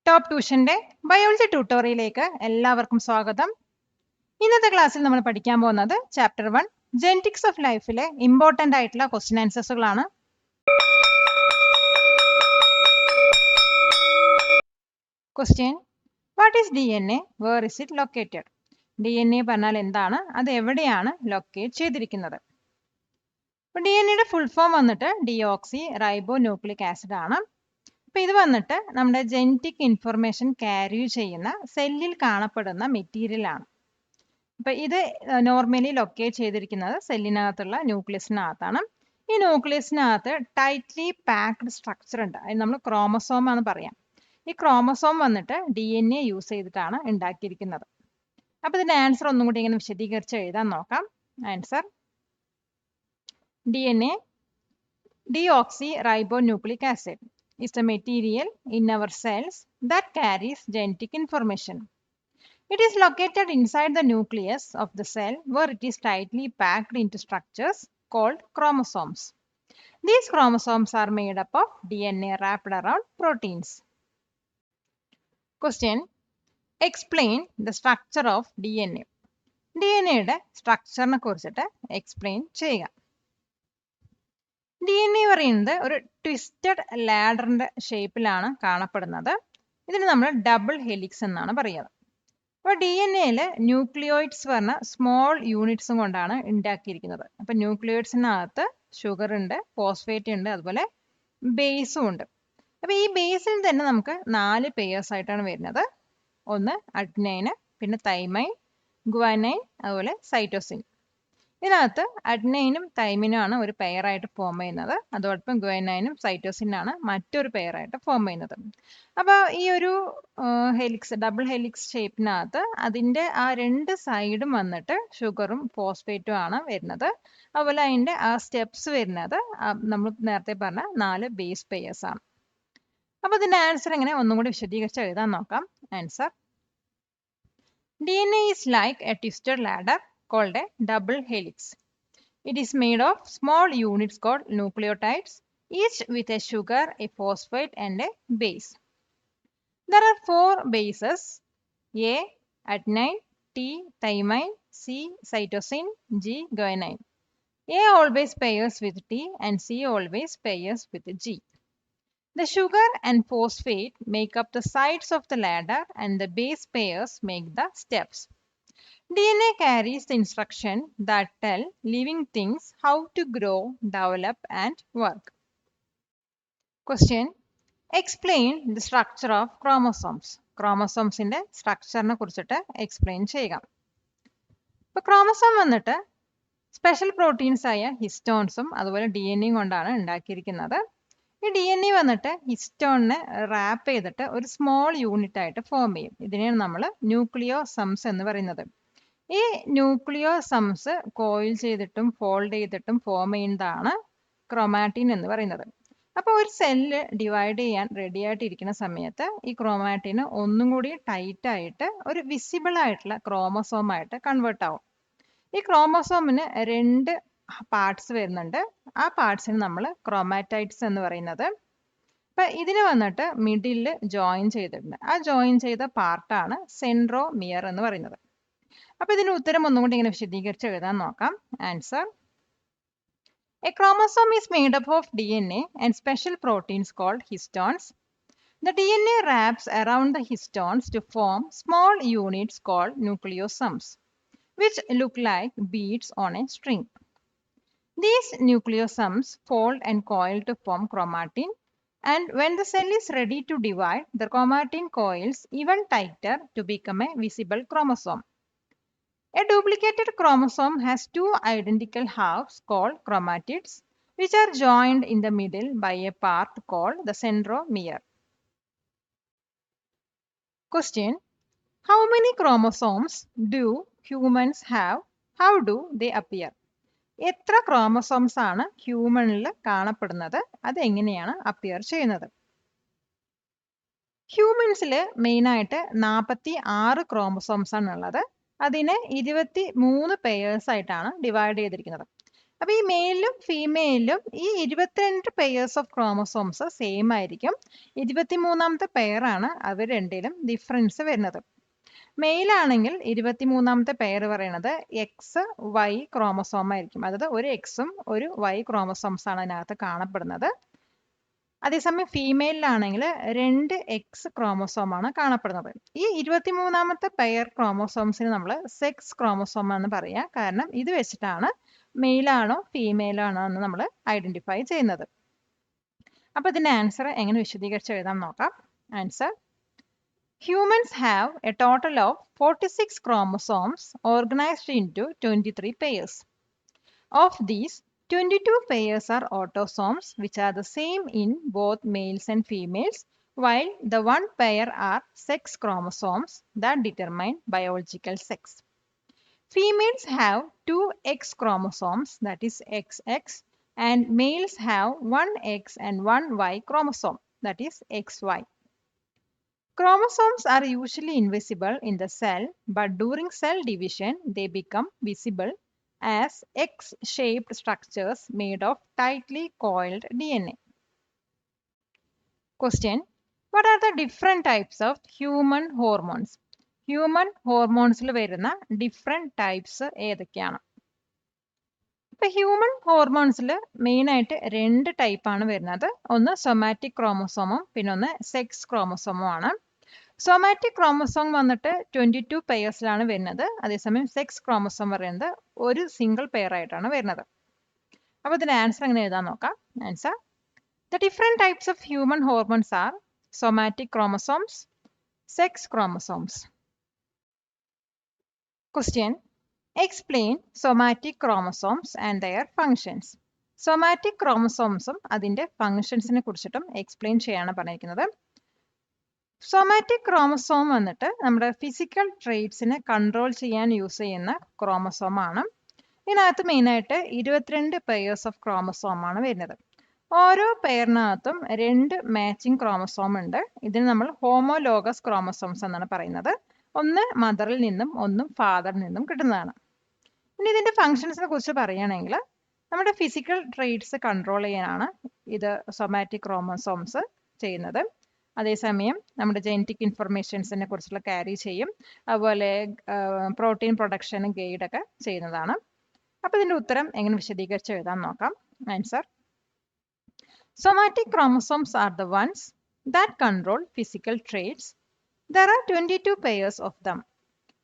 Top ട്യൂഷന്റെ biology ട്യൂട്ടോറിയലിലേക്ക് എല്ലാവർക്കും സ്വാഗതം. ഇന്നത്തെ ക്ലാസ്സിൽ നമ്മൾ പഠിക്കാൻ പോകുന്നത് ചാപ്റ്റർ 1 ജെനറ്റിക്സ് ഓഫ് ലൈഫിലെ ഇമ്പോർട്ടന്റ് ആയിട്ടുള്ള ക്വസ്റ്റ്യൻ ആൻസേഴ്സുകളാണ്. Question: what is DNA? Where is it located? DNA പറഞ്ഞാൽ എന്താണ്, അത് എവിടെയാണ് ലൊക്കേറ്റ് ചെയ്തിരിക്കുന്നത്? DNAയുടെ ഫുൾ ഫോം വന്നിട്ട് ഡിയോക്സി റൈബോ ന്യൂക്ലിക് ആസിഡ് ആണ്. അപ്പൊ ഇത് വന്നിട്ട് നമ്മുടെ ജെനറ്റിക് ഇൻഫർമേഷൻ ക്യാരി ചെയ്യുന്ന സെല്ലിൽ കാണപ്പെടുന്ന മെറ്റീരിയൽ ആണ്. അപ്പൊ ഇത് നോർമലി ലൊക്കേറ്റ് ചെയ്തിരിക്കുന്നത് സെല്ലിനകത്തുള്ള ന്യൂക്ലിയസിനകത്താണ്. ഈ ന്യൂക്ലിയസിനകത്ത് ടൈറ്റ്ലി പാക്ഡ് സ്ട്രക്ചർ ഉണ്ട്, അതിന് നമ്മൾ ക്രോമസോം എന്ന് പറയാം. ഈ ക്രോമസോം വന്നിട്ട് DNA യൂസ് ചെയ്തിട്ടാണ് ഉണ്ടാക്കിയിരിക്കുന്നത്. അപ്പൊ ഇതിന്റെ ആൻസർ ഒന്നും കൂടി ഇങ്ങനെ വിശദീകരിച്ച് എഴുതാൻ നോക്കാം. Answer: DNA deoxyribonucleic acid is the material in our cells that carries genetic information. It is located inside the nucleus of the cell where it is tightly packed into structures called chromosomes. These chromosomes are made up of DNA wrapped around proteins. Question: explain the structure of DNA. DNA യുടെ സ്ട്രക്ചറിനെ കുറിച്ചിട്ട് explain ചെയ്യുക. DNA പറയുന്നത് ഒരു twisted ലാഡറിന്റെ ഷേപ്പിലാണ് കാണപ്പെടുന്നത്. ഇതിന് നമ്മൾ double helix എന്നാണ് പറയുന്നത്. അപ്പോൾ DNAയില് ന്യൂക്ലിയോയിഡ്സ് പറഞ്ഞ സ്മോൾ യൂണിറ്റ്സും കൊണ്ടാണ് ഉണ്ടാക്കിയിരിക്കുന്നത്. അപ്പൊ ന്യൂക്ലിയോയിഡ്സിനകത്ത് ഷുഗർ ഉണ്ട്, ഫോസ്ഫേറ്റ് ഉണ്ട്, അതുപോലെ ബേസും ഉണ്ട്. അപ്പൊ ഈ ബേസിൽ തന്നെ നമുക്ക് 4 പെയേഴ്സ് ആയിട്ടാണ് വരുന്നത്. ഒന്ന് അഡ്നൈന്, പിന്നെ തൈമൈൻ, ഗ്വാനൈൻ, അതുപോലെ സൈറ്റോസിൻ. ഇതിനകത്ത് അഡ്നൈനും തൈമിനും ആണ് ഒരു പെയറായിട്ട് ഫോം ചെയ്യുന്നത്. അതോടൊപ്പം ഗ്വാനൈനും സൈറ്റോസിനാണ് മറ്റൊരു പെയറായിട്ട് ഫോം ചെയ്യുന്നത്. അപ്പോൾ ഈ ഒരു ഹെലിക്സ്, ഡബിൾ ഹെലിക്സ് ഷേപ്പിനകത്ത് അതിൻ്റെ ആ 2 സൈഡും വന്നിട്ട് ഷുഗറും ഫോസ്ഫേറ്റും ആണ് വരുന്നത്. അതുപോലെ അതിൻ്റെ ആ സ്റ്റെപ്സ് വരുന്നത് നമ്മൾ നേരത്തെ പറഞ്ഞ 4 ബേസ് പെയേഴ്സ് ആണ്. അപ്പോൾ ഇതിൻ്റെ ആൻസർ എങ്ങനെ ഒന്നും കൂടി വിശദീകരിച്ച് എഴുതാൻ നോക്കാം. Answer: DNA is like a twisted ladder called a double helix. It is made of small units called nucleotides, each with a sugar, a phosphate, and a base. There are 4 bases: A adenine, T thymine, C cytosine, G guanine. A always pairs with T and C always pairs with G. The sugar and phosphate make up the sides of the ladder and the base pairs make the steps. DNA carries the instruction that tell living things how to grow, develop, and work. Question: explain the structure of chromosomes. Chromosomes in the structure ne kurichitte explain cheyuka. Appo chromosome vannittu special proteins aya histones um adupole DNA kondana undakirikkunnathu. ഈ DNA വന്നിട്ട് ഹിസ്റ്റോണിനെ rap ചെയ്തിട്ട് ഒരു small unit ആയിട്ട് form ചെയ്യും. ഇതിനെയാണ് നമ്മൾ ന്യൂക്ലിയോസംസ് എന്ന് പറയുന്നത്. ഈ ന്യൂക്ലിയോസംസ് കോയിൽ ചെയ്തിട്ടും ഫോൾഡ് ചെയ്തിട്ടും ഫോം ചെയ്യുന്നതാണ് ക്രോമാറ്റിൻ എന്ന് പറയുന്നത്. അപ്പോൾ ഒരു സെല്ല് ഡിവൈഡ് ചെയ്യാൻ റെഡി ആയിട്ട് ഇരിക്കുന്ന സമയത്ത് ഈ ക്രോമാറ്റിന് ഒന്നും കൂടി ടൈറ്റ് ആയിട്ട് ഒരു വിസിബിൾ ആയിട്ടുള്ള ക്രോമസോം ആയിട്ട് കൺവേർട്ട് ആവും. ഈ ക്രോമസോമിന് 2 പാർട്സ് വരുന്നുണ്ട്. ആ പാർട്സിന് നമ്മൾ ക്രോമാറ്റൈഡ്സ് എന്ന് പറയുന്നത്. അപ്പൊ ഇതിന് വന്നിട്ട് മിഡിൽ ജോയിൻ ചെയ്തിട്ടുണ്ട്. ആ ജോയിൻ ചെയ്ത പാർട്ടാണ് സെൻട്രോമിയർ എന്ന് പറയുന്നത്. അപ്പൊ ഇതിന് ഉത്തരം ഒന്നും കൂടി ഇങ്ങനെ വിശദീകരിച്ച് എഴുതാൻ നോക്കാം. Answer: A chromosome is made up of DNA and special proteins called histones. The DNA wraps around the histones to form small units called nucleosomes, which look like beads on a string. These nucleosomes fold and coil to form chromatin, and when the cell is ready to divide, the chromatin coils even tighter to become a visible chromosome. A duplicated chromosome has 2 identical halves called chromatids, which are joined in the middle by a part called the centromere. Question: how many chromosomes do humans have? How do they appear? എത്ര chromosomes ആണ് ഹ്യൂമണിൽ കാണപ്പെടുന്നത്, അത് എങ്ങനെയാണ് appear ചെയ്യുന്നത്? ഹ്യൂമൻസിൽ മെയിനായിട്ട് 46 chromosomes ആണ് ഉള്ളത്. അതിനെ 23 പെയേഴ്സ് ആയിട്ടാണ് ഡിവൈഡ് ചെയ്തിരിക്കുന്നത്. അപ്പോൾ ഈ മെയിലും ഫീമെയിലും ഈ 22 പെയർസ് ഓഫ് ക്രോമസോംസ് സെയിം ആയിരിക്കും. 23ാമത്തെ പെയറാണ് അവർ രണ്ടിലും ഡിഫറൻസ് വരുന്നത്. മെയിലാണെങ്കിൽ 23ാമത്തെ പെയർ പറയുന്നത് എക്സ് വൈ ക്രോമസോം ആയിരിക്കും. അതായത് ഒരു എക്സും ഒരു വൈ ക്രോമസോംസ് ആണ് അതിനകത്ത് കാണപ്പെടുന്നത്. അതേസമയം ഫീമെയിലാണെങ്കിൽ 2 എക്സ് ക്രോമസോം ആണ് കാണപ്പെടുന്നത്. ഈ 23ാമത്തെ പെയർ ക്രോമസോംസിന് നമ്മൾ സെക്സ് ക്രോമസോം എന്ന് പറയാം. കാരണം ഇത് വെച്ചിട്ടാണ് മെയിലാണോ ഫീമെയിലാണോ എന്ന് നമ്മൾ ഐഡന്റിഫൈ ചെയ്യുന്നത്. അപ്പോൾ ഇതിന്റെ ആൻസർ എങ്ങനെ വിശദീകരിച്ച് എഴുതാൻ നോക്കാം. Answer: Humans have a total of 46 chromosomes organized into 23 pairs. Of these, 22 pairs are autosomes, which are the same in both males and females, while the one pair are sex chromosomes that determine biological sex. Females have 2 X chromosomes, that is XX, and males have 1 X and 1 Y chromosome, that is XY. Chromosomes are usually invisible in the cell, but during cell division, they become visible as X-shaped structures made of tightly coiled DNA. Question: What are the different types of human hormones? Human hormones il varuna different types ഏതൊക്കെയാണ്? ഇപ്പോൾ human ഹോർമോൺസിൽ മെയിനായിട്ട് 2 ടൈപ്പാണ് വരുന്നത്. ഒന്ന് somatic ക്രോമസോമും പിന്നെ ഒന്ന് sex ക്രോമസോമും ആണ്. Somatic chromosome വന്നിട്ട് 22 പെയർസിലാണ് വരുന്നത്. അതേസമയം സെക്സ് ക്രോമസോം പറയുന്നത് ഒരു സിംഗിൾ പെയർ ആയിട്ടാണ് വരുന്നത്. അപ്പോൾ ഇതിന്റെ ആൻസർ എങ്ങനെ എഴുതാൻ നോക്കാം. Answer: The different types of human hormones are somatic chromosomes, sex chromosomes. Question: Explain somatic chromosomes and their functions. Somatic chromosomes അതിന്റെ ഫങ്ഷൻസിനെ കുറിച്ചിട്ടും എക്സ്പ്ലെയിൻ ചെയ്യാണ് പറഞ്ഞിരിക്കുന്നത്. സൊമാറ്റിക് ക്രോമസോം വന്നിട്ട് നമ്മുടെ ഫിസിക്കൽ ട്രേറ്റ്സിനെ കൺട്രോൾ ചെയ്യാൻ യൂസ് ചെയ്യുന്ന ക്രോമസോം ആണ്. ഇതിനകത്ത് മെയിനായിട്ട് 22 പെയർസ് ഓഫ് ക്രോമസോം ആണ് വരുന്നത്. ഓരോ പെയറിനകത്തും 2 മാച്ചിങ് ക്രോമസോം ഉണ്ട്. ഇതിന് നമ്മൾ ഹോമോലോഗസ് ക്രോമസോംസ് എന്നാണ് പറയുന്നത്. ഒന്ന് മദറിൽ നിന്നും ഒന്നും ഫാദറിൽ നിന്നും കിട്ടുന്നതാണ്. ഇനി ഇതിന്റെ ഫങ്ഷൻസിനെ കുറിച്ച് പറയുകയാണെങ്കിൽ നമ്മുടെ ഫിസിക്കൽ ട്രേറ്റ്സ് കൺട്രോൾ ചെയ്യാനാണ് ഇത് സൊമാറ്റിക് ക്രോമസോംസ് ചെയ്യുന്നത്. അതേസമയം നമ്മുടെ ജനറ്റിക് ഇൻഫർമേഷൻസിനെ കുറിച്ചുള്ള ക്യാരി ചെയ്യും. അതുപോലെ പ്രോട്ടീൻ പ്രൊഡക്ഷൻ ഗൈഡ് ഒക്കെ ചെയ്യുന്നതാണ്. അപ്പോൾ ഇതിന്റെ ഉത്തരം എങ്ങനെ വിശദീകരിച്ച് എഴുതാൻ നോക്കാം. Answer: Somatic chromosomes are the ones that control physical traits. There are 22 pairs of them.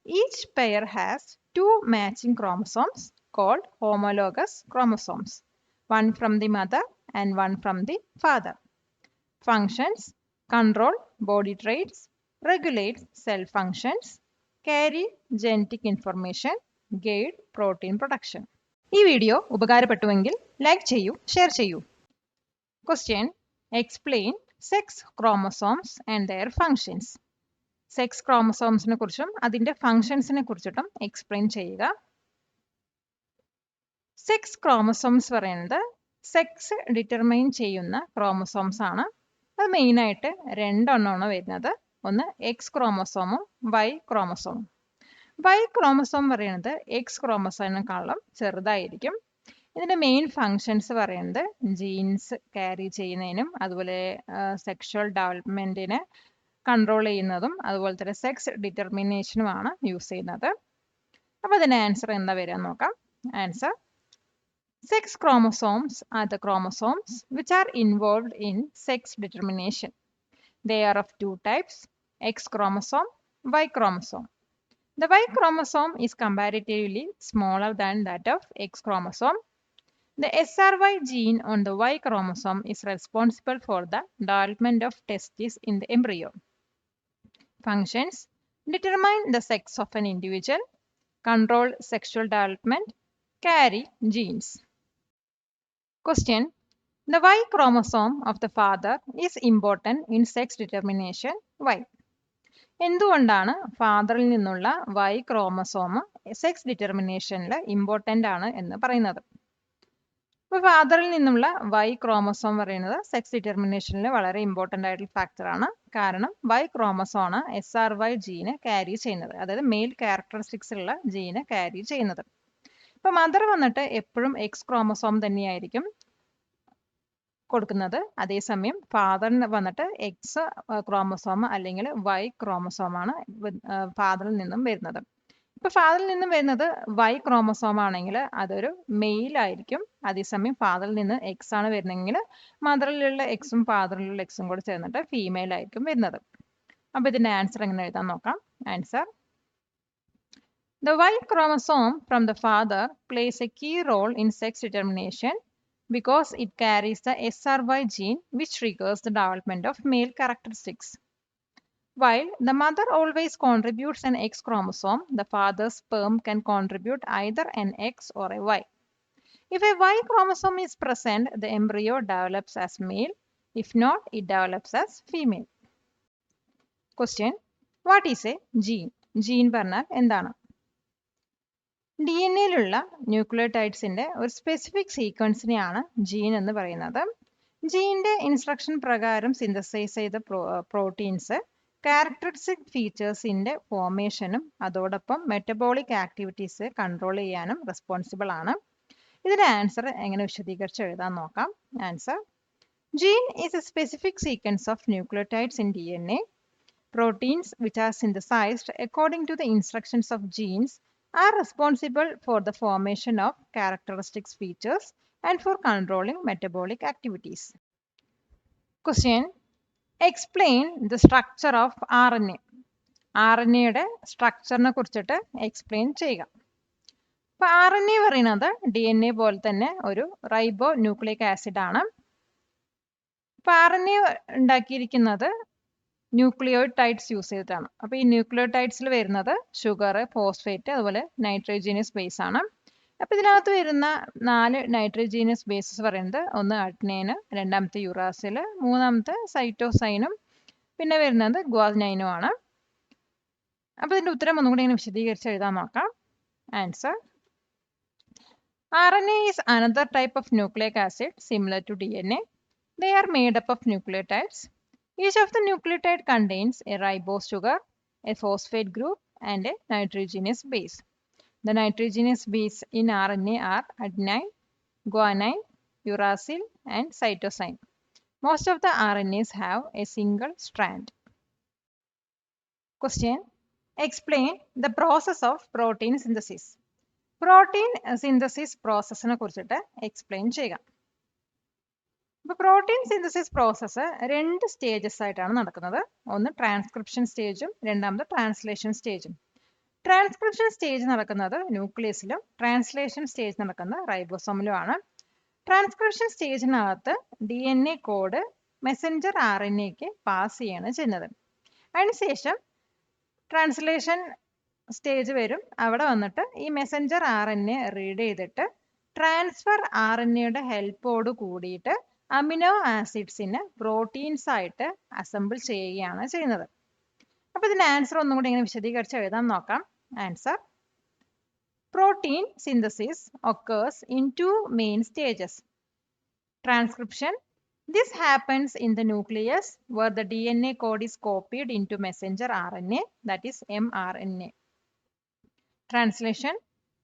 Each pair has 2 matching chromosomes called homologous chromosomes, one from the mother and one from the father. Functions: control body traits, regulate cell functions, carry genetic information, guide protein production. ഈ video ഉപകാരപ്പെട്ടുവെങ്കിൽ like ചെയ്യൂ, share ചെയ്യൂ. Question: Explain sex chromosomes and their functions. Sex ക്രോമസോംസിനെ കുറിച്ചും അതിന്റെ ഫങ്ഷൻസിനെ കുറിച്ചിട്ടും explain ചെയ്യുക. സെക്സ് ക്രോമസോംസ് പറയുന്നത് സെക്സ് ഡിറ്റർമൈൻ ചെയ്യുന്ന ക്രോമസോംസ് ആണ്. അത് മെയിനായിട്ട് 2 എണ്ണമാണ് വരുന്നത്. ഒന്ന് എക്സ് ക്രോമസോമും വൈ ക്രോമസോമും. വൈ ക്രോമസോം പറയുന്നത് എക്സ് ക്രോമസോമിനെക്കാളും ചെറുതായിരിക്കും. ഇതിന്റെ മെയിൻ ഫങ്ഷൻസ് പറയുന്നത് ജീൻസ് ക്യാരി ചെയ്യുന്നതിനും അതുപോലെ സെക്ഷൽ ഡെവലപ്മെന്റിനെ കൺട്രോൾ ചെയ്യുന്നതും അതുപോലെ തന്നെ സെക്സ് ഡിറ്റർമിനേഷനുമാണ് യൂസ് ചെയ്യുന്നത്. അപ്പോൾ ഇതിന്റെ ആൻസർ എന്താ വരിക നോക്കാം. Answer: Sex chromosomes are the chromosomes which are involved in sex determination. They are of 2 types, X chromosome, Y chromosome. The Y chromosome is comparatively smaller than that of X chromosome. The SRY gene on the Y chromosome is responsible for the development of testes in the embryo. Functions: determine the sex of an individual, control sexual development, carry genes. Question: The Y chromosome of the father is important in sex determination. Why? എന്തുകൊണ്ടാണ് ഫാദറിൽ നിന്നുള്ള Y chromosome sex ഡിറ്റർമിനേഷനിൽ important ആണ് എന്ന് പറയുന്നത്? അപ്പോൾ ഫാദറിൽ നിന്നുള്ള Y chromosome പറയുന്നത് sex ഡിറ്റർമിനേഷനിൽ വളരെ important ആയിട്ടുള്ള ഫാക്ടറാണ്. കാരണം വൈ ക്രോമസോമാണ് SRY ജീനെ ക്യാരി ചെയ്യുന്നത്, അതായത് മെയിൽ ക്യാരക്ടറിസ്റ്റിക്സ് ഉള്ള ജീനെ ക്യാരി ചെയ്യുന്നത്. അപ്പോൾ മദർ വന്നിട്ട് എപ്പോഴും എക്സ് ക്രോമസോം തന്നെയായിരിക്കും കൊടുക്കുന്നത്. അതേസമയം ഫാദറിന് വന്നിട്ട് എക്സ് ക്രോമസോം അല്ലെങ്കിൽ വൈ ക്രോമസോമാണ് ഫാദറിൽ നിന്നും വരുന്നത്. ഇപ്പൊ ഫാദറിൽ നിന്നും വരുന്നത് വൈ ക്രോമസോം ആണെങ്കിൽ അതൊരു മെയിൽ ആയിരിക്കും. അതേസമയം ഫാദറിൽ നിന്ന് എക്സ് ആണ് വരുന്നതെങ്കിൽ മദറിലുള്ള എക്സും ഫാദറിലുള്ള എക്സും കൂടെ ചേർന്നിട്ട് ഫീമെയിൽ ആയിരിക്കും വരുന്നത്. അപ്പൊ ഇതിന്റെ ആൻസർ എങ്ങനെ എഴുതാൻ നോക്കാം. Answer: The Y chromosome from the father plays a key role in sex determination because it carries the SRY gene which triggers the development of male characteristics. While the mother always contributes an X chromosome, the father's sperm can contribute either an X or a Y. If a Y chromosome is present, the embryo develops as male. If not, it develops as female. Question: What is a gene? Gene പറഞ്ഞാൽ എന്താണ്? DNA-യിലുള്ള ന്യൂക്ലിയോടൈഡ്സിന്റെ ഒരു specific സീക്വൻസിനെയാണ് gene എന്ന് പറയുന്നത്. ജീനിന്റെ instruction പ്രകാരം synthesise ചെയ്ത proteins characteristic ഫീച്ചേഴ്സിന്റെ ഫോർമേഷനും അതോടൊപ്പം മെറ്റബോളിക് ആക്ടിവിറ്റീസ് കൺട്രോൾ ചെയ്യാനും റെസ്പോൺസിബിൾ ആണ്. ഇതിന്റെ ആൻസർ എങ്ങനെ വിശദീകരിച്ച് എഴുതാൻ നോക്കാം. Answer: gene is a specific sequence of nucleotides in DNA. Proteins which are synthesized according to the instructions of genes are responsible for the formation of characteristic features and for controlling metabolic activities. Question: Explain the structure of RNA. RNA-യുടെ സ്ട്രക്ചറിനെ കുറിച്ചിട്ട് explain ചെയ്യുക. അപ്പോൾ RNA പറയുന്നത് DNA പോലെ തന്നെ ഒരു റൈബോ nucleic acid ആണ്. അപ്പോൾ RNA ഉണ്ടാക്കിയിരിക്കുന്നത് ന്യൂക്ലിയോടൈഡ്സ് യൂസ് ചെയ്തിട്ടാണ്. അപ്പോൾ ഈ ന്യൂക്ലിയോടൈഡ്സിൽ വരുന്നത് ഷുഗർ, ഫോസ്ഫേറ്റ്, അതുപോലെ നൈട്രജീനിയസ് ബേസ് ആണ്. അപ്പോൾ ഇതിനകത്ത് വരുന്ന 4 നൈട്രജീനിയസ് ബേസസ് പറയുന്നത് ഒന്ന് അഡ്നൈന്, രണ്ടാമത്തെ യുറാസിൽ, മൂന്നാമത്തെ സൈറ്റോസൈനും, പിന്നെ വരുന്നത് ഗ്വാനൈനും ആണ്. അപ്പോൾ ഇതിന്റെ ഉത്തരം ഒന്നും കൂടി ഇങ്ങനെ വിശദീകരിച്ച് എഴുതാൻ നോക്കാം. Answer: RNA is another type of nucleic acid similar to DNA. They are made up of nucleotides. Each of the nucleotide contains a ribose sugar, a phosphate group, and a nitrogenous base. The nitrogenous base in RNA are adenine, guanine, uracil, and cytosine. Most of the RNAs have a single strand. Question: Explain the process of protein synthesis. Protein synthesis process നെ കുറിച്ചിട്ട് explain ചെയ്യുക. ഇപ്പോൾ protein synthesis process 2 stages ആയിട്ടാണ് നടക്കുന്നത്. ഒന്ന് transcription സ്റ്റേജും രണ്ടാമത് translation സ്റ്റേജും. Transcription stage നടക്കുന്നത് ന്യൂക്ലിയസിലും translation stage നടക്കുന്നത് റൈബോസോമിലുമാണ്. ട്രാൻസ്ക്രിപ്ഷൻ സ്റ്റേജിനകത്ത് DNA കോഡ് മെസ്സഞ്ചർ RNAക്ക് പാസ് ചെയ്യാണ് ചെയ്യുന്നത്. അതിനുശേഷം ട്രാൻസ്ലേഷൻ സ്റ്റേജ് വരും. അവിടെ വന്നിട്ട് ഈ മെസ്സഞ്ചർ RNA റീഡ് ചെയ്തിട്ട് ട്രാൻസ്ഫർ RNAയുടെ ഹെൽപ്പോട് കൂടിയിട്ട് അമിനോ ആസിഡ്സിനെ പ്രോട്ടീൻസ് ആയിട്ട് അസംബിൾ ചെയ്യുകയാണ് ചെയ്യുന്നത്. അപ്പോൾ ഇതിന്റെ ആൻസർ ഒന്നും കൂടി ഇങ്ങനെ വിശദീകരിച്ച് എഴുതാൻ നോക്കാം. Answer: Protein synthesis occurs in 2 main stages. Transcription: this happens in the nucleus where the DNA code is copied into messenger RNA, that is mRNA. Translation: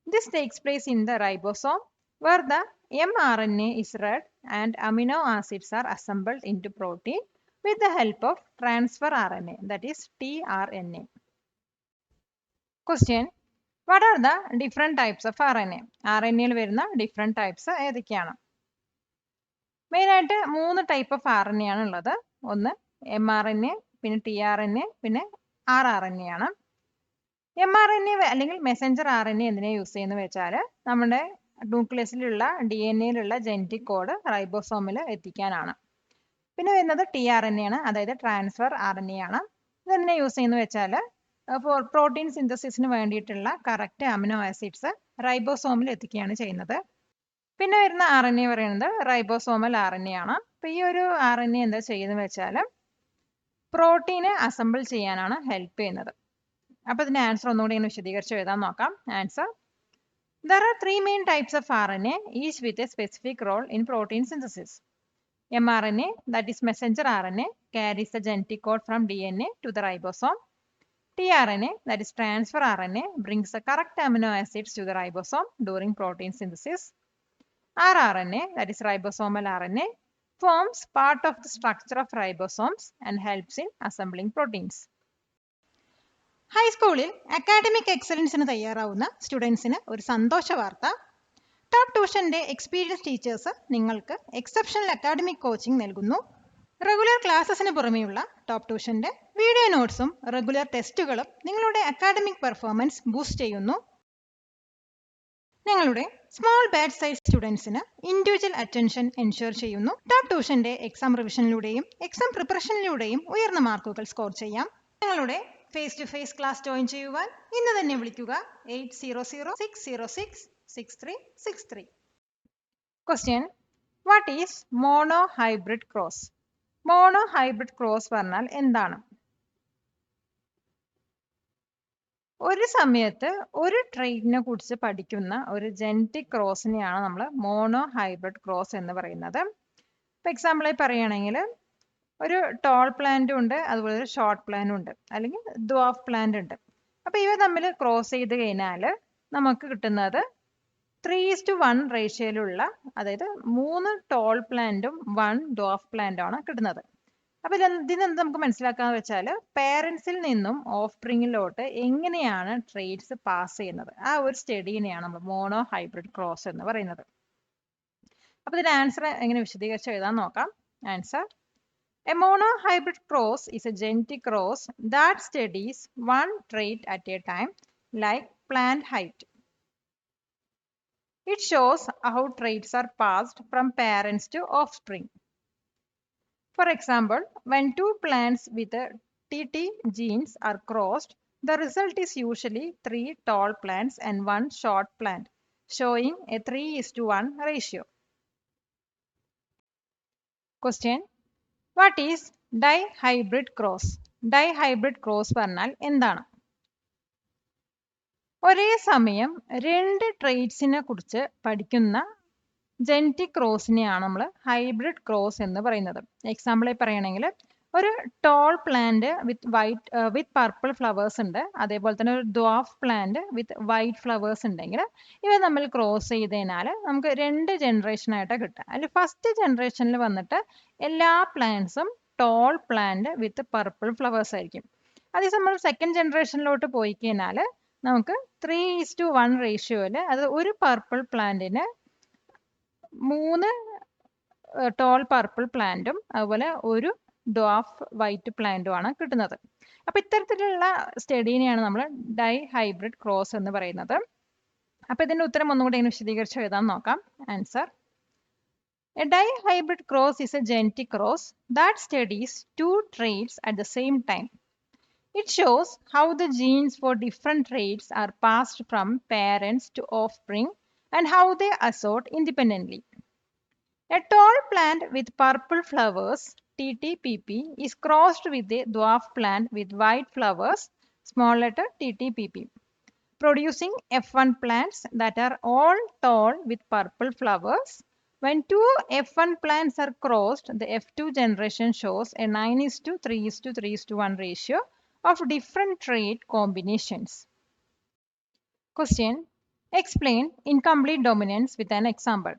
this takes place in the ribosome where the mRNA is read and amino acids are assembled into protein with the help of transfer RNA, that is tRNA. Question: What are the different types of RNA? RNA-യിൽ വരുന്ന different types ഏതൊക്കെയാണ്? Main ആയിട്ട് 3 type of RNA ആണ് ഉള്ളത്. ഒന്ന് mRNA, പിന്നെ tRNA, പിന്നെ rRNA ആണ്. mRNA അല്ലെങ്കിൽ മെസ്സഞ്ചർ RNA എന്തിനാ യൂസ് ചെയ്യുന്നത് വെച്ചാൽ നമ്മുടെ ന്യൂക്ലിയസിലുള്ള DNA-യിലുള്ള ജനറ്റിക് കോഡ് റൈബോസോമിൽ എത്തിക്കാനാണ്. പിന്നെ വരുന്നത് tRNA ആണ്, അതായത് ട്രാൻസ്ഫർ RNA ആണ്. ഇതെന്തിനാ യൂസ് ചെയ്യുന്നത് വെച്ചാൽ പ്രോട്ടീൻ സിന്തസിസിന് വേണ്ടിയിട്ടുള്ള കറക്റ്റ് അമിനോ ആസിഡ്സ് റൈബോസോമിൽ എത്തിക്കുകയാണ് ചെയ്യുന്നത്. പിന്നെ വരുന്ന RNA പറയുന്നത് റൈബോസോമൽ RNA ആണ്. അപ്പോൾ ഈ ഒരു RNA എന്താ ചെയ്യുന്നത് വെച്ചാൽ പ്രോട്ടീനെ അസംബിൾ ചെയ്യാനാണ് ഹെൽപ്പ് ചെയ്യുന്നത്. അപ്പോൾ ഇതിന്റെ ആൻസർ ഒന്നുകൂടി ഇങ്ങനെ വിശദീകരിച്ച് എഴുതാൻ നോക്കാം. Answer: There are 3 main types of RNA, each with a specific role in protein synthesis. mRNA, that is messenger RNA, carries the genetic code from DNA to the ribosome. tRNA, that is transfer RNA, brings the correct amino acids to the ribosome during protein synthesis. rRNA, that is ribosomal RNA, forms part of the structure of ribosomes and helps in assembling proteins. ഹൈസ്കൂളിൽ academic എക്സലൻസിന് തയ്യാറാവുന്ന സ്റ്റുഡൻസിന് ഒരു സന്തോഷ വാർത്ത. Top ട്യൂഷന്റെ experience teachers നിങ്ങൾക്ക് exceptional academic coaching നൽകുന്നു. റെഗുലർ ക്ലാസ്സസിന് പുറമെയുള്ള ടോപ്പ് ട്യൂഷന്റെ വീഡിയോ നോട്ട്സും റെഗുലർ ടെസ്റ്റുകളും നിങ്ങളുടെ അക്കാഡമിക് പെർഫോമൻസ് ബൂസ്റ്റ് ചെയ്യുന്നു. നിങ്ങളുടെ സ്മോൾ ബാച്ച് സൈസ് സ്റ്റുഡൻസിന് ഇൻഡിവിജ്വൽ അറ്റൻഷൻ എൻഷുർ ചെയ്യുന്നു. ടോപ്പ് ട്യൂഷന്റെ എക്സാം റിവിഷനിലൂടെയും എക്സാം പ്രിപ്പറേഷനിലൂടെയും ഉയർന്ന മാർക്കുകൾ സ്കോർ ചെയ്യാം. നിങ്ങളുടെ face to face class join ചെയ്യുവാൻ ഇന്ന് തന്നെ വിളിക്കുക 800-606-6363. Question: What is monohybrid cross? Monohybrid cross പറഞ്ഞാൽ എന്താണ്? ഒരു സമയത്ത് ഒരു ട്രെയിറ്റിനെ കുറിച്ച് പഠിക്കുന്ന ഒരു ജനറ്റിക് ക്രോസിനെയാണ് നമ്മൾ മോണോഹൈബ്രിഡ് ക്രോസ് എന്ന് പറയുന്നത്. ഇപ്പൊ എക്സാമ്പിളായി പറയുകയാണെങ്കിൽ ഒരു ടോൾ പ്ലാന്റും ഉണ്ട്, അതുപോലെ ഒരു ഷോർട്ട് പ്ലാന്റും ഉണ്ട്, അല്ലെങ്കിൽ ദ്വാഫ് പ്ലാന്റ് ഉണ്ട്. അപ്പൊ ഇവ തമ്മിൽ ക്രോസ് ചെയ്ത് കഴിഞ്ഞാൽ നമുക്ക് കിട്ടുന്നത് 3:1 റേഷ്യോയിലുള്ള, അതായത് 3 ടോൾ പ്ലാന്റും 1 ദ്വാഫ് പ്ലാന്റും ആണ് കിട്ടുന്നത്. അപ്പൊ ഇതിനെന്ത് നമുക്ക് മനസ്സിലാക്കാന്ന് വെച്ചാൽ പേരൻസിൽ നിന്നും ഓഫ് സ്പ്രിങ്ങിലോട്ട് എങ്ങനെയാണ് ട്രേറ്റ്സ് പാസ് ചെയ്യുന്നത്, ആ ഒരു സ്റ്റഡിനെയാണ് നമ്മൾ മോണോഹൈബ്രിഡ് ക്രോസ് എന്ന് പറയുന്നത്. അപ്പൊ ഇതിന്റെ ആൻസർ എങ്ങനെ വിശദീകരിച്ച് എഴുതാൻ നോക്കാം. Answer: A monohybrid cross is a genetic cross that studies one trait at a time, like plant height. It shows how traits are passed from parents to offspring. For example, when two plants with TT genes are crossed, the result is usually 3 tall plants and 1 short plant, showing a 3:1 ratio. Question: What is dihybrid cross? Dihybrid cross പറഞ്ഞാൽ എന്താണ്? ഒരേ സമയം രണ്ട് ട്രേറ്റ്സിനെ കുറിച്ച് പഠിക്കുന്ന genetic ക്രോസിനെയാണ് നമ്മൾ hybrid cross എന്ന് പറയുന്നത്. എക്സാമ്പിളായി പറയുകയാണെങ്കിൽ ഒരു toll plant with purple flowers ഉണ്ട്, അതേപോലെ തന്നെ ഒരു ദ്വാഫ് പ്ലാന്റ് വിത്ത് വൈറ്റ് ഫ്ലവേഴ്സ് ഉണ്ടെങ്കിൽ ഇവ തമ്മിൽ ക്രോസ് ചെയ്ത് കഴിഞ്ഞാൽ നമുക്ക് 2 ജനറേഷനായിട്ടാണ് കിട്ടുക. അതിൽ ഫസ്റ്റ് ജനറേഷനിൽ വന്നിട്ട് എല്ലാ പ്ലാന്റ്സും tall plant with purple flowers ആയിരിക്കും. അതേസമയം നമ്മൾ സെക്കൻഡ് ജനറേഷനിലോട്ട് പോയി കഴിഞ്ഞാൽ നമുക്ക് 3:1 റേഷ്യോയിൽ, അത് ഒരു പർപ്പിൾ പ്ലാന്റിന് 3 ടോൾ പർപ്പിൾ പ്ലാന്റും അതുപോലെ ഒരു ഡ്വാഫ് വൈറ്റ് പ്ലാന്റും ആണ് കിട്ടുന്നത്. അപ്പൊ ഇത്തരത്തിലുള്ള സ്റ്റഡിനെയാണ് നമ്മൾ ഡൈഹൈബ്രിഡ് ക്രോസ് എന്ന് പറയുന്നത്. അപ്പൊ ഇതിന്റെ ഉത്തരം ഒന്നുകൂടി ഇങ്ങനെ വിശദീകരിച്ച് എഴുതാൻ നോക്കാം. Answer: A dihybrid cross is a genetic cross that studies 2 traits at the same time. It shows how the genes for different traits are passed from parents to offspring and how they assort independently. A tall plant with purple flowers, TTPP, is crossed with a dwarf plant with white flowers, small letter TTPP, producing F1 plants that are all tall with purple flowers. When 2 F1 plants are crossed, the F2 generation shows a 9:3:3:1 ratio of different trait combinations. Question: Explain incomplete dominance with an example.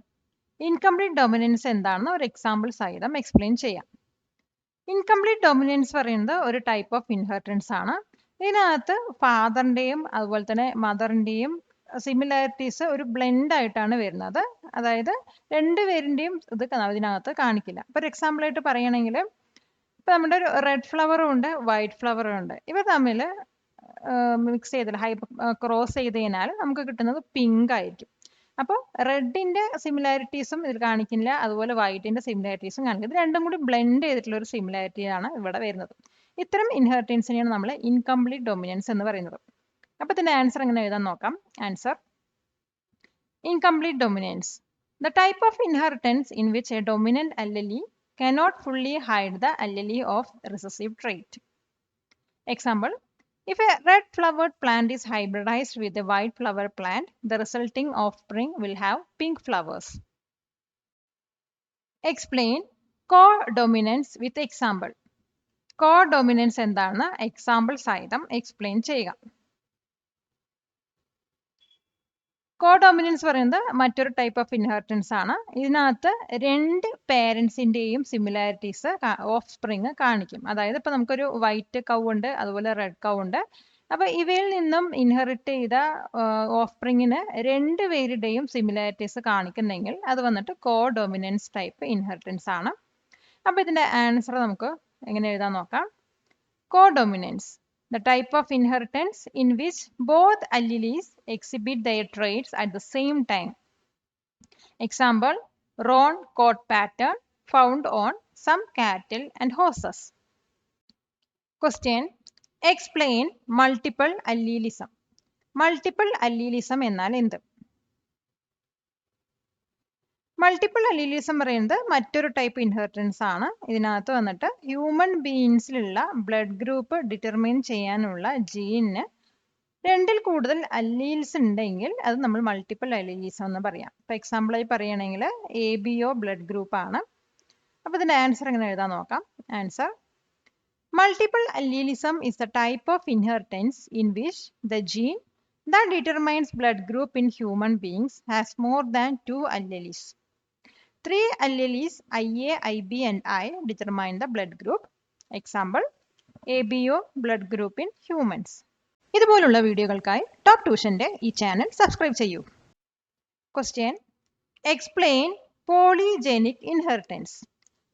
Incomplete dominance എന്താണെന്ന് ഒരു example സഹിതം explain ചെയ്യാം. Incomplete dominance പറയുന്നത് ഒരു type of inheritance ആണ്. ഇതിനകത്ത് ഫാദറിന്റെയും അതുപോലെ തന്നെ മദറിന്റെയും സിമിലാരിറ്റീസ് ഒരു ബ്ലെൻഡ് ആയിട്ടാണ് വരുന്നത്. അതായത് രണ്ടുപേരിന്റെയും ഇത് ഇതിനകത്ത് കാണിക്കില്ല. ഒരു എക്സാമ്പിൾ ആയിട്ട് പറയുകയാണെങ്കിൽ ഇപ്പൊ നമ്മുടെ ഒരു റെഡ് ഫ്ലവറും ഉണ്ട്, വൈറ്റ് ഫ്ലവറും ഉണ്ട്. ഇവ തമ്മിൽ മിക്സ് ചെയ്തില്ല, ക്രോസ് ചെയ്ത് കഴിഞ്ഞാൽ നമുക്ക് കിട്ടുന്നത് പിങ്ക് ആയിരിക്കും. അപ്പോൾ റെഡിന്റെ സിമിലാരിറ്റീസും ഇതിൽ കാണിക്കില്ല, അതുപോലെ വൈറ്റിന്റെ സിമിലാരിറ്റീസും കാണിക്കില്ല. ഇത് രണ്ടും കൂടി ബ്ലെൻഡ് ചെയ്തിട്ടുള്ള ഒരു സിമിലാരിറ്റിയാണ് ഇവിടെ വരുന്നത്. ഇത്തരം ഇൻഹെറിറ്റൻസിനെയാണ് നമ്മൾ ഇൻകംപ്ലീറ്റ് ഡൊമിനൻസ് എന്ന് പറയുന്നത്. അപ്പൊ ഇതിന്റെ ആൻസർ എങ്ങനെ എഴുതാൻ നോക്കാം. Answer: Incomplete dominance, the type of inheritance in which a dominant allele cannot fully hide the allele of recessive trait. Example: if a red flowered plant is hybridized with a white flower plant, the resulting offspring will have pink flowers. Explain codominance with example. കോഡോമിനൻസ് എന്താണെന്ന് example സഹിതം explain ചെയ്യുക. കോഡോമിനൻസ് പറയുന്നത് മറ്റൊരു type of inheritance ആണ്. ഇതിനകത്ത് രണ്ട് പേരൻസിന്റെയും similarities of spring കാണിക്കും. അതായത് ഇപ്പൊ നമുക്കൊരു വൈറ്റ് കൗ ഉണ്ട്, അതുപോലെ റെഡ് കൗ ഉണ്ട്. അപ്പൊ ഇവയിൽ നിന്നും ഇൻഹെറിറ്റ് ചെയ്ത ഓഫ് സ്പ്രിങ്ങിന് രണ്ടുപേരുടെയും സിമിലാരിറ്റീസ് കാണിക്കുന്നെങ്കിൽ അത് വന്നിട്ട് കോഡോമിനൻസ് ടൈപ്പ് ഇൻഹെറിറ്റൻസ് ആണ്. അപ്പൊ ഇതിന്റെ ആൻസർ നമുക്ക് എങ്ങനെ എഴുതാൻ നോക്കാം. Codominance, the type of inheritance in which both alleles exhibit their traits at the same time. Example, roan coat pattern found on some cattle and horses. Question, explain multiple allelism. Multiple allelism എന്നാൽ എന്ത്? Multiple അല്ലീലിസം പറയുന്നത് മറ്റൊരു type inheritance ആണ്. ഇതിനകത്ത് വന്നിട്ട് human ബീയിങ്സിലുള്ള blood group determine ചെയ്യാനുള്ള ജീനിന് രണ്ടിൽ കൂടുതൽ അല്ലീൽസ് ഉണ്ടെങ്കിൽ അത് നമ്മൾ മൾട്ടിപ്പിൾ അല്ലീലിസം എന്ന് പറയാം. ഇപ്പൊ എക്സാമ്പിളായി പറയുകയാണെങ്കിൽ ABO ബ്ലഡ് ഗ്രൂപ്പ് ആണ്. അപ്പൊ ഇതിന്റെ ആൻസർ എങ്ങനെ എഴുതാൻ നോക്കാം. Answer, multiple അല്ലീലിസം is the type of inheritance in which the gene that determines blood group in human beings has more than 2 alleles. 3 alleles IA, IB and I determine the blood group. Example, ABO blood group in humans. ഇതുപോലുള്ള വീഡിയോകൾക്കായി top ട്യൂഷന്റെ ഈ channel subscribe ചെയ്യൂ. Question, explain polygenic inheritance.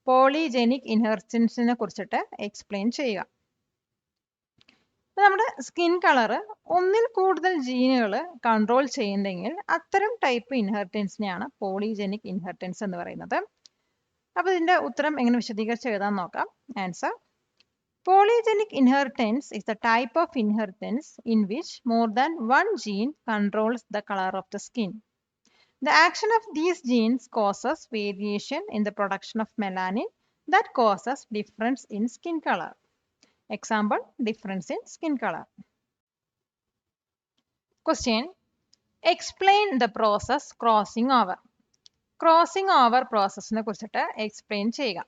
Polygenic ഇൻഹെറിറ്റൻസിനെ കുറിച്ചിട്ട് explain ചെയ്യുക. നമ്മുടെ skin colour ഒന്നിൽ കൂടുതൽ ജീനുകൾ കൺട്രോൾ ചെയ്യുന്നെങ്കിൽ അത്തരം ടൈപ്പ് ഇൻഹെറിറ്റൻസിനെയാണ് പോളിജെനിക് ഇൻഹെറിറ്റൻസ് എന്ന് പറയുന്നത്. അപ്പൊ ഇതിന്റെ ഉത്തരം എങ്ങനെ വിശദീകരിച്ച് എഴുതാൻ നോക്കാം. Answer, polygenic inheritance is the type of inheritance in which more than one gene controls the color of the skin. The action of these genes causes variation in the production of melanin that causes difference in skin color. Example, difference in skin color. Question, explain the process crossing over. Crossing over പ്രോസസ്സിനെ കുറിച്ചിട്ട് explain ചെയ്യുക.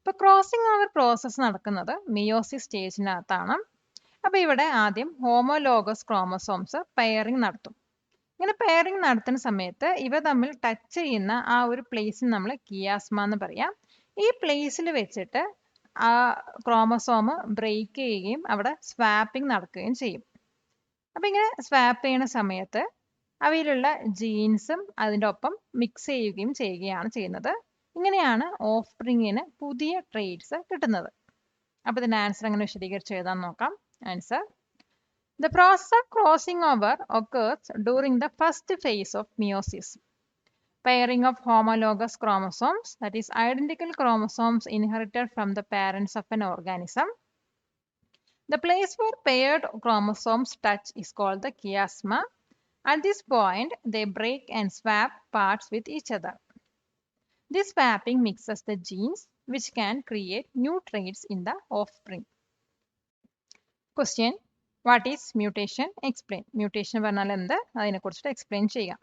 ഇപ്പൊ crossing over process നടക്കുന്നത് meiosis സ്റ്റേജിനകത്താണ്. അപ്പൊ ഇവിടെ ആദ്യം homologous chromosomes pairing നടത്തും. ഇങ്ങനെ pairing നടത്തുന്ന സമയത്ത് ഇവ തമ്മിൽ ടച്ച് ചെയ്യുന്ന ആ ഒരു പ്ലേസിന് നമ്മൾ കിയാസ്മ എന്ന് പറയാം. ഈ പ്ലേസിൽ വെച്ചിട്ട് ആ ക്രോമസോം ബ്രേക്ക് ചെയ്യുകയും അവിടെ സ്വാപ്പിംഗ് നടക്കുകയും ചെയ്യും. അപ്പൊ ഇങ്ങനെ സ്വാപ്പ് ചെയ്യുന്ന സമയത്ത് അവയിലുള്ള ജീൻസും അതിൻ്റെ ഒപ്പം മിക്സ് ചെയ്യുകയാണ് ചെയ്യുന്നത്. ഇങ്ങനെയാണ് ഓഫ് സ്പ്രിങ്ങിന് പുതിയ ട്രേറ്റ്സ് കിട്ടുന്നത്. അപ്പൊ ഇതിന്റെ ആൻസർ എങ്ങനെ വിശദീകരിച്ച് എഴുതാൻ നോക്കാം. Answer, the process of crossing over occurs during the first phase of meiosis. Pairing of homologous chromosomes, that is identical chromosomes inherited from the parents of an organism. The place where paired chromosomes touch is called the chiasma. At this point, they break and swap parts with each other. This swapping mixes the genes which can create new traits in the offspring. Question, what is mutation? Explain. Mutation പറഞ്ഞാൽ എന്ത്? അതിനെക്കുറിച്ചിട്ട് explain ചെയ്യാം.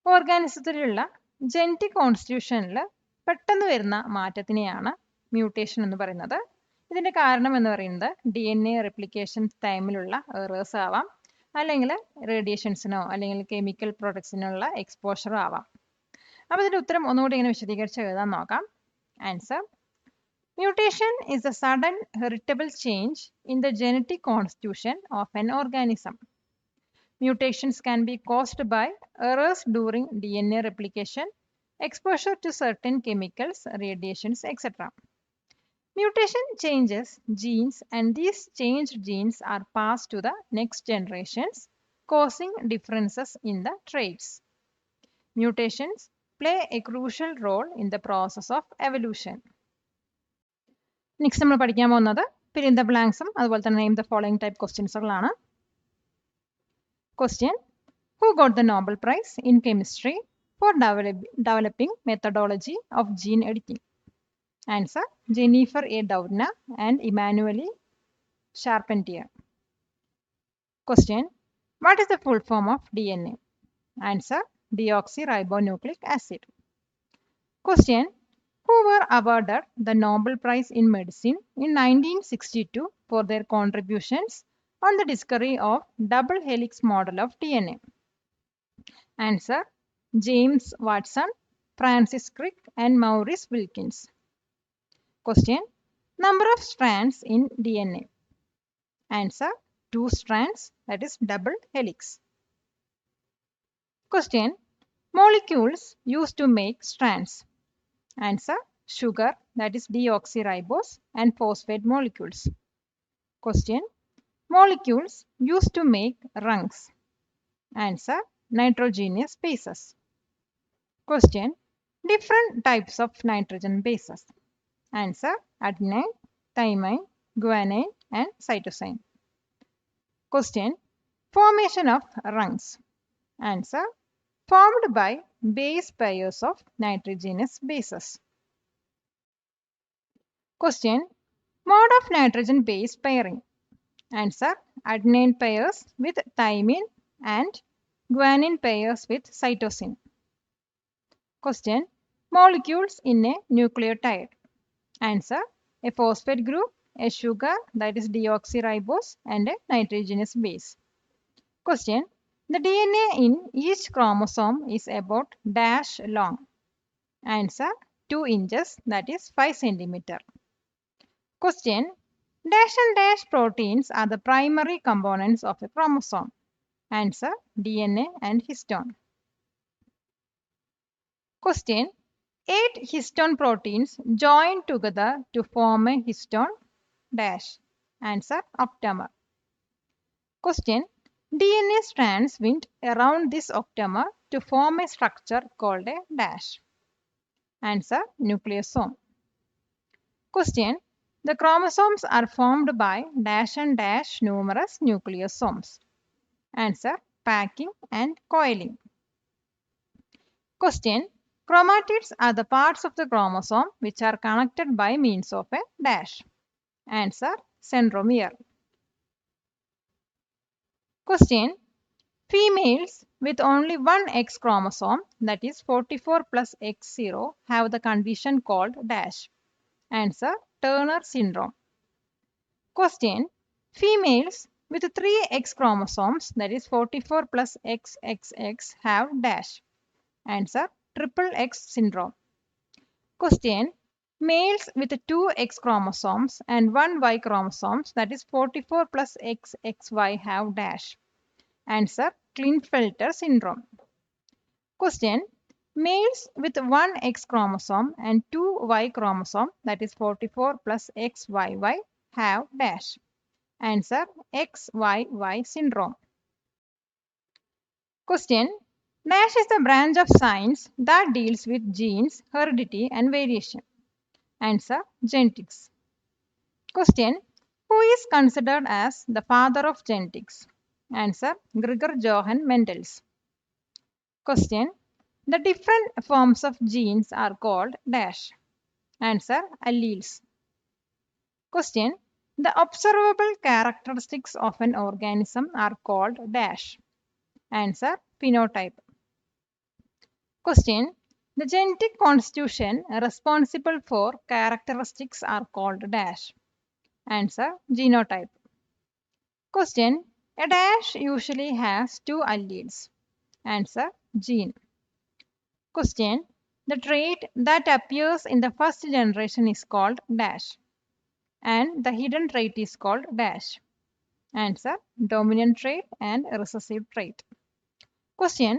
ഓർഗാനിസത്തിലുള്ള genetic കോൺസ്റ്റിറ്റ്യൂഷനിൽ പെട്ടെന്ന് വരുന്ന മാറ്റത്തിനെയാണ് mutation എന്ന് പറയുന്നത്. ഇതിന്റെ കാരണം എന്ന് പറയുന്നത് DNA റെപ്ലിക്കേഷൻ ടൈമിലുള്ള എറേഴ്സ് ആവാം, അല്ലെങ്കിൽ റേഡിയേഷൻസിനോ അല്ലെങ്കിൽ കെമിക്കൽ പ്രൊഡക്ട്സിനുള്ള എക്സ്പോഷറോ ആവാം. അപ്പൊ ഇതിന്റെ ഉത്തരം ഒന്നുകൂടി ഇങ്ങനെ വിശദീകരിച്ച് എഴുതാൻ നോക്കാം. Answer, mutation is a sudden heritable change in the genetic constitution of an organism. Mutations can be caused by errors during DNA replication, exposure to certain chemicals, radiations, etc. Mutation changes genes and these changed genes are passed to the next generations, causing differences in the traits. Mutations play a crucial role in the process of evolution. Next നമ്മൾ പഠിക്കാൻ പോകുന്നത് fill in the blanks അതുപോലെ തന്നെ name the following type ക്വസ്റ്റ്യൻസുകളാണ്. Question, who got the Nobel Prize in Chemistry for developing methodology of gene editing? Answer, Jennifer A. Doudna and Emmanuel Charpentier. Question, what is the full form of DNA? Answer, deoxyribonucleic acid. Question, who were awarded the Nobel Prize in Medicine in 1962 for their contributions on the discovery of double helix model of DNA? Answer: James Watson, Francis Crick, and Maurice Wilkins. Question: Number of strands in DNA. Answer: 2 strands, that is double helix. Question: Molecules used to make strands. Answer: sugar, that is deoxyribose, and phosphate molecules. Question: Molecules used to make rungs. Answer: nitrogenous bases. Question: Different types of nitrogen bases. Answer: adenine, thymine, guanine, and cytosine. Question: Formation of rungs. Answer: formed by base pairs of nitrogenous bases. Question: Mode of nitrogen base pairing. Answer: adenine pairs with thymine and guanine pairs with cytosine. Question: Molecules in a nucleotide. Answer: a phosphate group, a sugar, that is deoxyribose, and a nitrogenous base. Question: The DNA in each chromosome is about dash long. Answer: 2 inches, that is 5 centimeter. Question: Dash and dash proteins are the primary components of a chromosome. Answer: DNA and histone. Question: 8 histone proteins join together to form a histone dash. Answer: octamer. Question: DNA strands wind around this octamer to form a structure called a dash. Answer: nucleosome. Question: The chromosomes are formed by dash and dash numerous nucleosomes. Answer: packing and coiling. Question: Chromatids are the parts of the chromosome which are connected by means of a dash. Answer: centromere. Question: Females with only one X chromosome, that is 44 plus X0, have the condition called dash. Answer: Turner syndrome. Question: Females with 3 X chromosomes, that is 44 plus XXX, have dash. Answer: triple X syndrome. Question: Males with 2 X chromosomes and 1 Y chromosomes, that is 44 plus XXY, have dash. Answer: Klinefelter syndrome. Question: Males with 1 X chromosome and 2 Y chromosome, that is 44 plus XYY, have dash. Answer: XYY syndrome. Question: Dash is the branch of science that deals with genes, heredity, and variation. Answer: genetics. Question: Who is considered as the father of genetics? Answer: Gregor Johann Mendels. Question: The different forms of genes are called dash. Answer: alleles. Question: The observable characteristics of an organism are called dash. Answer: phenotype. Question: The genetic constitution responsible for characteristics are called dash. Answer: genotype. Question: A dash usually has 2 alleles. Answer: gene. Question: The trait that appears in the first generation is called dash, and the hidden trait is called dash. Answer: dominant trait and recessive trait. Question: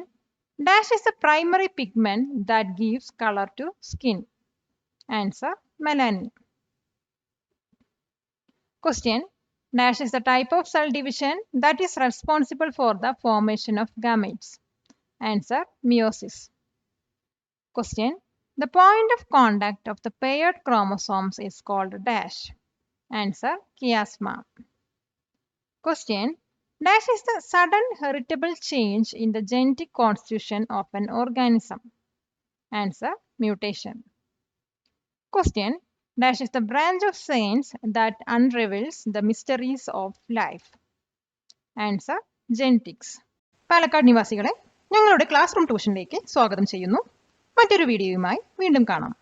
Dash is the primary pigment that gives color to skin. Answer: melanin. Question: Dash is the type of cell division that is responsible for the formation of gametes. Answer: meiosis. Question: The point of contact of the paired chromosomes is called dash. Answer: chiasma. Question: Dash is the sudden heritable change in the genetic constitution of an organism. Answer: mutation. Question: Dash is the branch of science that unravels the mysteries of life. Answer: genetics. Palakkad നിവാസികളെ, ഞങ്ങളുടെ class room ട്യൂഷനിലേക്ക് സ്വാഗതം ചെയ്യുന്നു. മറ്റൊരു വീഡിയോയുമായി വീണ്ടും കാണാം.